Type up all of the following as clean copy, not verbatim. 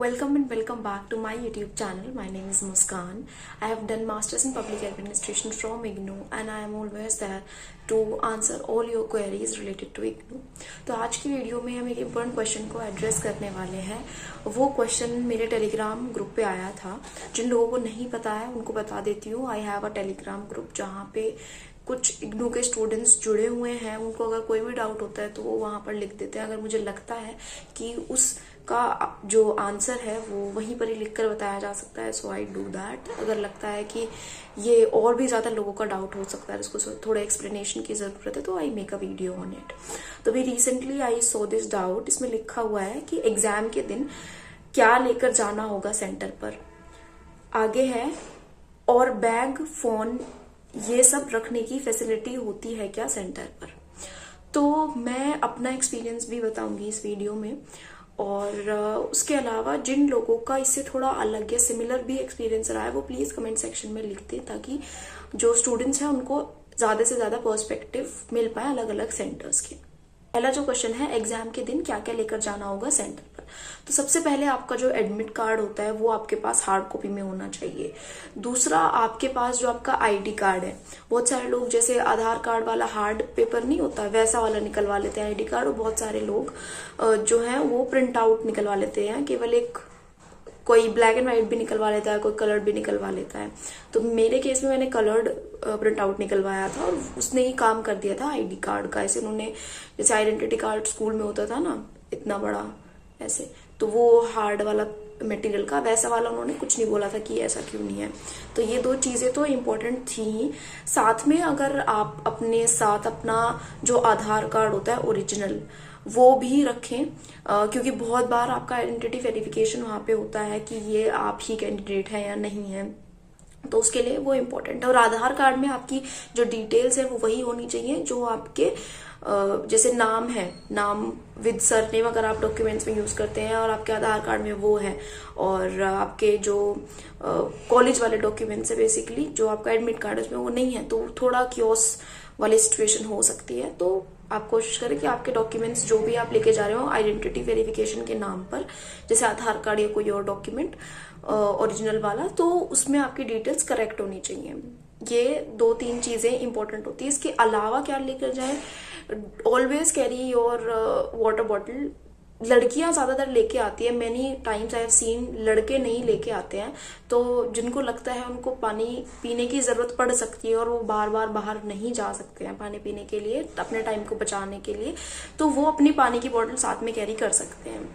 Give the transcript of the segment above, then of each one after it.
Welcome and welcome back to my YouTube channel. My name is Muskan. I have done Masters in Public Administration from IGNOU and I am always there to answer all your queries related to IGNOU. तो आज की video में हम एक important question को address करने वाले हैं। वो क्वेश्चन मेरे टेलीग्राम ग्रुप पे आया था। जिन लोगों को नहीं पता है उनको बता देती हूँ। I have a Telegram group जहाँ पे कुछ इग्नू के स्टूडेंट्स जुड़े हुए हैं। उनको अगर कोई भी डाउट होता है तो वो वहाँ पर लिख देते हैं। अगर मुझे लगता है कि उसका जो आंसर है वो वहीं पर ही लिखकर बताया जा सकता है, सो आई डू दैट। अगर लगता है कि ये और भी ज़्यादा लोगों का डाउट हो सकता है, उसको थोड़ा एक्सप्लेनेशन की ज़रूरत है, तो I make a video on it. तो भी recently I saw this doubt. इसमें लिखा हुआ है कि एग्जाम के दिन क्या लेकर जाना होगा सेंटर पर। आगे है और बैग, फोन, ये सब रखने की फैसिलिटी होती है क्या सेंटर पर। तो मैं अपना एक्सपीरियंस भी बताऊंगी इस वीडियो में, और उसके अलावा जिन लोगों का इससे थोड़ा अलग या सिमिलर भी एक्सपीरियंस रहा है वो प्लीज़ कमेंट सेक्शन में लिख दें, ताकि जो स्टूडेंट्स हैं उनको ज़्यादा से ज़्यादा पर्सपेक्टिव मिल पाए अलग अलग सेंटर्स के। पहला जो क्वेश्चन है, एग्जाम के दिन क्या क्या लेकर जाना होगा सेंटर पर। तो सबसे पहले आपका जो एडमिट कार्ड होता है वो आपके पास हार्ड कॉपी में होना चाहिए। दूसरा, आपके पास जो आपका आईडी कार्ड है, बहुत सारे लोग जैसे आधार कार्ड वाला हार्ड पेपर नहीं होता वैसा वाला निकलवा लेते हैं आईडी कार्ड, और बहुत सारे लोग जो है वो प्रिंट आउट निकलवा लेते हैं। केवल एक कोई ब्लैक एंड व्हाइट भी निकलवा लेता है, कोई कलर्ड भी निकलवा लेता है। तो मेरे केस में मैंने कलर्ड प्रिंट आउट निकलवाया था और उसने ही काम कर दिया था आईडी कार्ड का। ऐसे उन्होंने, जैसे आइडेंटिटी कार्ड स्कूल में होता था ना इतना बड़ा ऐसे, तो वो हार्ड वाला मटेरियल का वैसा वाला उन्होंने कुछ नहीं बोला था कि ऐसा क्यों नहीं है। तो ये दो चीजें तो इम्पोर्टेंट थी। साथ में अगर आप अपने साथ अपना जो आधार कार्ड होता है ओरिजिनल वो भी रखें, क्योंकि बहुत बार आपका आइडेंटिटी वेरिफिकेशन वहाँ पे होता है कि ये आप ही कैंडिडेट है या नहीं है, तो उसके लिए वो इम्पोर्टेंट है। और आधार कार्ड में आपकी जो डिटेल्स है वो वही होनी चाहिए जो आपके जैसे नाम है, नाम विद सरनेम अगर आप डॉक्यूमेंट्स में यूज करते हैं और आपके आधार कार्ड में वो है, और आपके जो कॉलेज वाले डॉक्यूमेंट्स है बेसिकली जो आपका एडमिट कार्ड है उसमें वो नहीं है, तो थोड़ा क्योस वाली सिचुएशन हो सकती है। तो आप कोशिश करें कि आपके डॉक्यूमेंट्स जो भी आप लेके जा रहे हो आइडेंटिटी वेरिफिकेशन के नाम पर, जैसे आधार कार्ड या कोई और डॉक्यूमेंट ओरिजिनल वाला, तो उसमें आपकी डिटेल्स करेक्ट होनी चाहिए। ये दो तीन चीजें इंपॉर्टेंट होती है। इसके अलावा क्या लेकर जाए, always carry your water bottle. लड़कियां ज्यादातर लेके आती है, many times I have seen लड़के नहीं लेके आते हैं। तो जिनको लगता है उनको पानी पीने की जरूरत पड़ सकती है और वो बार बार बाहर नहीं जा सकते हैं पानी पीने के लिए अपने टाइम को बचाने के लिए, तो वो अपनी पानी की बोतल साथ में कैरी कर सकते हैं।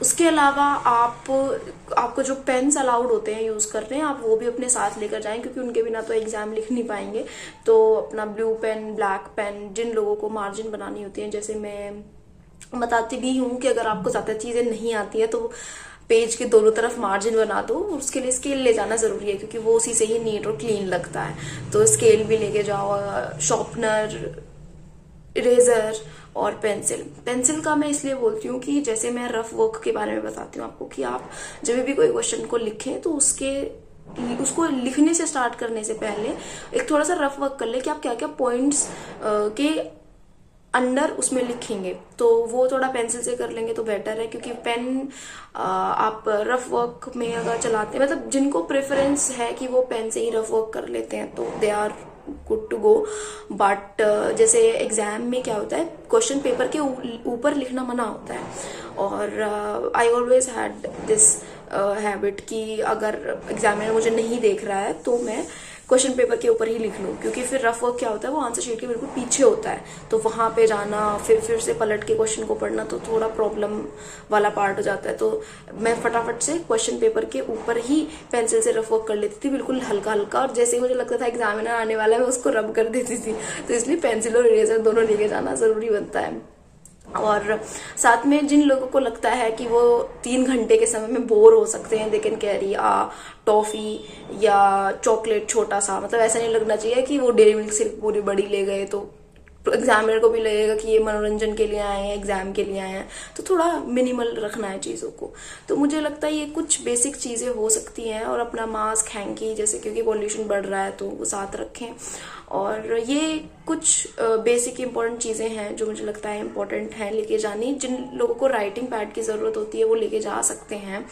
उसके अलावा आपको जो पेन्स अलाउड होते हैं यूज करने, आप वो भी अपने साथ लेकर जाएं, क्योंकि उनके बिना तो एग्जाम लिख नहीं पाएंगे। तो अपना ब्लू पेन, ब्लैक पेन, जिन लोगों को मार्जिन बनानी होती है, जैसे मैं बताती भी हूँ कि अगर आपको ज्यादा चीजें नहीं आती है तो पेज के दोनों तरफ मार्जिन बना दो। उसके लिए स्केल ले जाना जरूरी है, क्योंकि वो उसी से ही नीट और क्लीन लगता है। तो स्केल भी लेके जाओ, शॉर्पनर, इरेजर और पेंसिल का मैं इसलिए बोलती हूँ कि जैसे मैं रफ वर्क के बारे में बताती हूँ आपको, कि आप जब भी कोई क्वेश्चन को लिखें तो उसको लिखने से स्टार्ट करने से पहले एक थोड़ा सा रफ वर्क कर ले कि आप क्या क्या पॉइंट्स के अंडर उसमें लिखेंगे। तो वो थोड़ा पेंसिल से कर लेंगे तो बेटर है, क्योंकि पेन आप रफ वर्क में अगर चलाते हैं, मतलब जिनको प्रेफरेंस है कि वो पेन से ही रफ वर्क कर लेते हैं तो they are good to go. But जैसे एग्जाम में क्या होता है, क्वेश्चन पेपर के ऊपर लिखना मना होता है। और I always had this habit कि अगर एग्जामिनर मुझे नहीं देख रहा है तो मैं क्वेश्चन पेपर के ऊपर ही लिख लूं, क्योंकि फिर रफ वर्क क्या होता है वो आंसर शीट के बिल्कुल पीछे होता है, तो वहां पे जाना फिर से पलट के क्वेश्चन को पढ़ना तो थोड़ा प्रॉब्लम वाला पार्ट हो जाता है। तो मैं फटाफट से क्वेश्चन पेपर के ऊपर ही पेंसिल से रफ वर्क कर लेती थी, बिल्कुल हल्का हल्का, और जैसे ही मुझे लगता था एग्जामिनर आने वाला है मैं उसको रब कर देती थी। तो इसलिए पेंसिल और इरेजर दोनों लेके जाना जरूरी बनता है। और साथ में जिन लोगों को लगता है कि वो 3 घंटे के समय में बोर हो सकते हैं, दे कैन कैरी टॉफी या चॉकलेट छोटा सा, मतलब ऐसा नहीं लगना चाहिए कि वो डेयरी मिल्क सिर्फ पूरी बड़ी ले गए, तो एग्जामिनर को भी लगेगा कि ये मनोरंजन के लिए आए हैं, एग्जाम के लिए आए हैं। तो थोड़ा मिनिमल रखना है चीजों को। तो मुझे लगता है ये कुछ बेसिक चीजें हो सकती हैं। और अपना मास्क, हैंकी, जैसे क्योंकि पॉल्यूशन बढ़ रहा है तो वो साथ रखें। और ये कुछ बेसिक इंपॉर्टेंट चीजें हैं जो मुझे लगता है इंपॉर्टेंट है लेके जानी। जिन लोगों को राइटिंग पैड की जरूरत होती है वो लेके जा सकते हैं।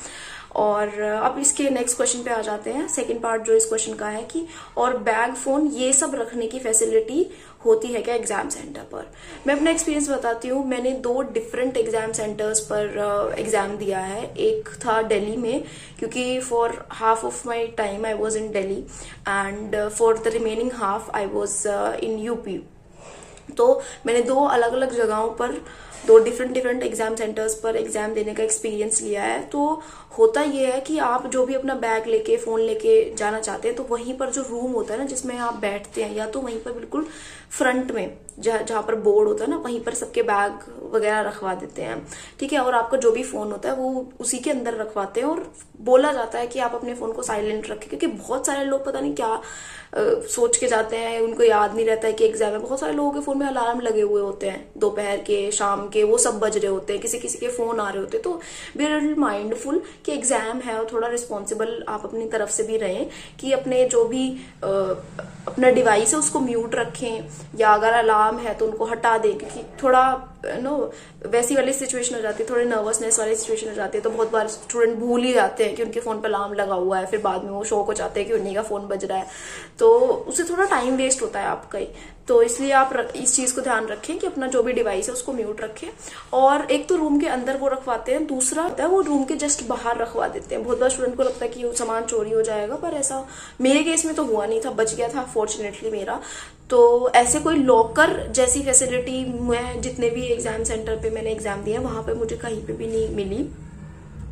और अब इसके नेक्स्ट क्वेश्चन पे आ जाते हैं। सेकंड पार्ट जो इस क्वेश्चन का है कि और बैग, फोन, ये सब रखने की फैसिलिटी होती है क्या एग्जाम सेंटर पर। मैं अपना एक्सपीरियंस बताती हूँ। मैंने 2 डिफरेंट एग्जाम सेंटर्स पर एग्जाम दिया है। एक था दिल्ली में, क्योंकि for half of my time I was in Delhi and for the remaining half I was in UP. तो मैंने 2 अलग अलग जगहों पर 2 डिफरेंट एग्जाम सेंटर्स पर एग्जाम देने का एक्सपीरियंस लिया है। तो होता ये है कि आप जो भी अपना बैग लेके, फोन लेके जाना चाहते हैं, तो वहीं पर जो रूम होता है ना जिसमें आप बैठते हैं, या तो वहीं पर बिल्कुल फ्रंट में जहाँ पर बोर्ड होता है ना, वहीं पर सबके बैग वगैरह रखवा देते हैं, ठीक है। और आपका जो भी फोन होता है वो उसी के अंदर रखवाते हैं, और बोला जाता है कि आप अपने फोन को साइलेंट रखें, क्योंकि बहुत सारे लोग पता नहीं क्या सोच के जाते हैं, उनको याद नहीं रहता है कि एग्जाम है। बहुत सारे लोगों के फोन में अलार्म लगे हुए होते हैं, दोपहर के, शाम के, वो सब बज रहे होते हैं, किसी किसी के फोन आ रहे होते हैं। तो बी लिटिल माइंडफुल कि एग्जाम है, और थोड़ा रिस्पॉन्सिबल आप अपनी तरफ से भी रहें कि अपने जो भी अपना डिवाइस है उसको म्यूट रखें, या अगर अलार्म है तो उनको हटा दें, क्योंकि थोड़ा वैसी वाली सिचुएशन हो जाती है, थोड़ी नर्वसनेस वाली सिचुएशन हो जाती है। तो बहुत बार स्टूडेंट भूल ही जाते हैं कि उनके फोन पर अलार्म लगा हुआ है, फिर बाद में वो शौक हो जाते हैं कि उन्हीं का फोन बज रहा है, तो उससे थोड़ा टाइम वेस्ट होता है आपका ही। तो इसलिए आप इस चीज को ध्यान रखें कि अपना जो भी डिवाइस है उसको म्यूट रखें। और एक तो रूम के अंदर वो रखवाते हैं, दूसरा होता है वो रूम के जस्ट बाहर रखवा देते हैं। बहुत बार स्टूडेंट को लगता है कि सामान चोरी हो जाएगा, पर ऐसा मेरे केस में तो हुआ नहीं था, बच गया था फॉर्चुनेटली मेरा। तो ऐसे कोई लॉकर जैसी फैसिलिटी मैं जितने भी एग्जाम सेंटर पे मैंने एग्जाम दिया वहां पे मुझे कहीं पे भी नहीं मिली।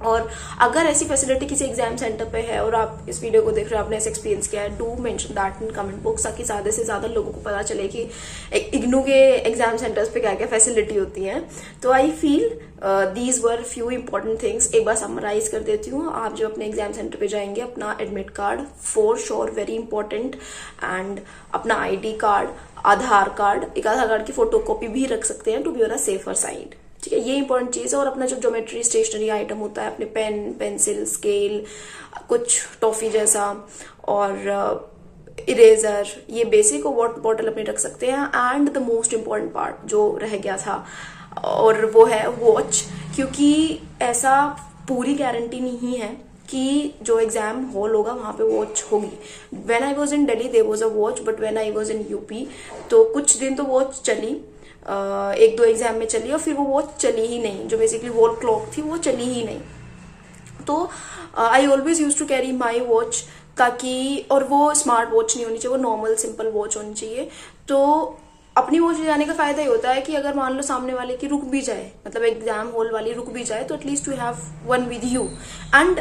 और अगर ऐसी फैसिलिटी किसी एग्जाम सेंटर पे है और आप इस वीडियो को देख रहे हो, आपने ऐसा एक्सपीरियंस किया है, do mention that in comment box, ताकि ज्यादा से ज्यादा लोगों को पता चले कि इग्नू के एग्जाम सेंटर्स पे क्या क्या फैसिलिटी होती है। तो I feel these were few important things. एक बार समराइज कर देती हूँ। आप जो अपने एग्जाम सेंटर पे जाएंगे, अपना admit card for sure very important, and अपना ID कार्ड, आधार कार्ड, एक आधार कार्ड की फोटोकॉपी भी रख सकते हैं to be on a safer side, ठीक है। ये इंपॉर्टेंट चीज है। और अपना जो ज्योमेट्री स्टेशनरी आइटम होता है, अपने पेन, पेंसिल, स्केल, कुछ टॉफी जैसा, और इरेजर, ये बेसिक और वाटर बॉटल अपने रख सकते हैं। And the most important part जो रह गया था, और वो है वॉच, क्योंकि ऐसा पूरी गारंटी नहीं है कि जो एग्जाम हॉल होगा वहां पे वॉच होगी। When I was in Delhi there was a watch, but when I was in UP तो कुछ दिन तो वॉच चली, 1-2 एग्जाम में चली, और फिर वो वॉच चली ही नहीं। जो बेसिकली वॉल क्लॉक थी वो चली ही नहीं। तो I always use to carry my watch, ताकि, और वो स्मार्ट वॉच नहीं होनी चाहिए, वो नॉर्मल सिंपल वॉच होनी चाहिए। तो अपनी वॉच ले जाने का फायदा ये होता है कि अगर मान लो सामने वाले की रुक भी जाए, मतलब एग्जाम हॉल वाली रुक भी जाए, तो at least you have one with you. And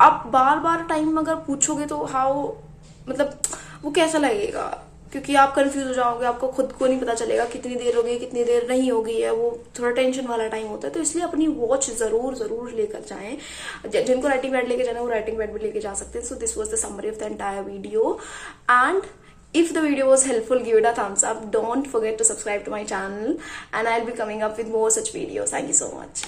आप बार बार टाइम अगर पूछोगे तो हाउ, मतलब वो कैसा लगेगा, क्योंकि आप कंफ्यूज हो जाओगे, आपको खुद को नहीं पता चलेगा कितनी देर हो गई, कितनी देर नहीं हो गई है, वो थोड़ा टेंशन वाला टाइम होता है। तो इसलिए अपनी वॉच जरूर लेकर जाएं। जिनको राइटिंग पैड लेके जाना है वो राइटिंग पैड भी लेके जा सकते हैं। So this was the summary of the entire video, and if the video was helpful, give it a thumbs up. Don't forget to subscribe to my channel, and I'll be coming up with more such videos. Thank you so much.